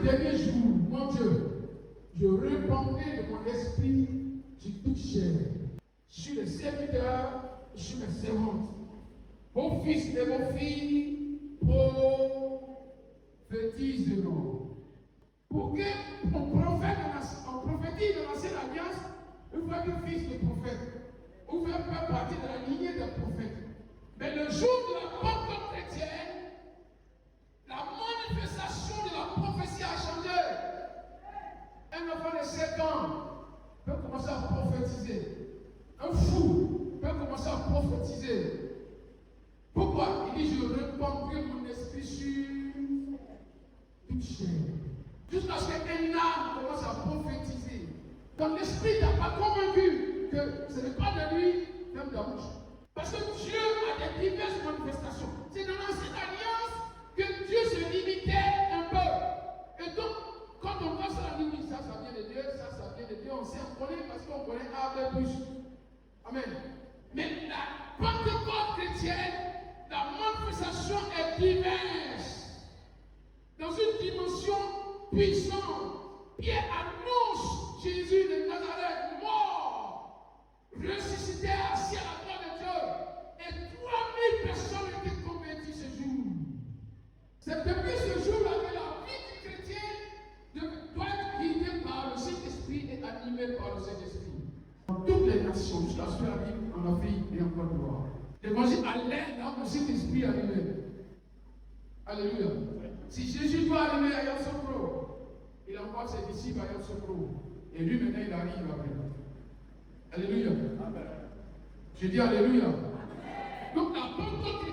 dernier jour, mon Dieu, je répandrai de mon esprit sur toute chair. Je suis le serviteur, je suis la servante. Vos fils et vos filles prophétiseront. Pour qu'on prophétise de l'ancienne alliance, il faut être fils de prophète. Vous faites faire partie de la lignée des prophètes. Mais le jour de la Pentecôte chrétienne, la manifestation de la prophétie a changé. Un enfant de 7 ans peut commencer à prophétiser. Un fou peut commencer à prophétiser. Pourquoi? Il dit, je répandrai mon esprit sur toute chair. Jusqu'à ce qu'un âme commence à prophétiser. Donc l'esprit n'a pas convaincu que ce n'est pas de lui, même de la bouche. Parce que Dieu a des diverses manifestations. C'est dans l'ancienne alliance que Dieu se limitait un peu. Et donc, quand on voit ça, on dit, ça vient de Dieu, ça vient de Dieu. On sait, on connaît parce qu'on connaît A, B+. Amen. Mais la Pentecôte chrétienne, la manifestation est diverse. Dans une dimension puissante. Pierre annonce Jésus de Nazareth mort, ressuscité, assis à la droite de Dieu. Et 3000 personnes étaient converties ce jour. C'est depuis ce jour-là que la vie du chrétien doit être guidée par le Saint-Esprit et animée par le Saint-Esprit. Dans toutes les nations, jusqu'à ce qu'on arrive en Afrique et en Côte d'Ivoire. L'évangile à l'aide dans le Saint-Esprit arrivé. Alléluia. Si Jésus doit arriver à Yamoussoukro, il envoie ses disciples à Yamoussoukro. Et lui maintenant il arrive après. Alléluia. Amen. Je dis Alléluia. Amen. Donc la Pentecôte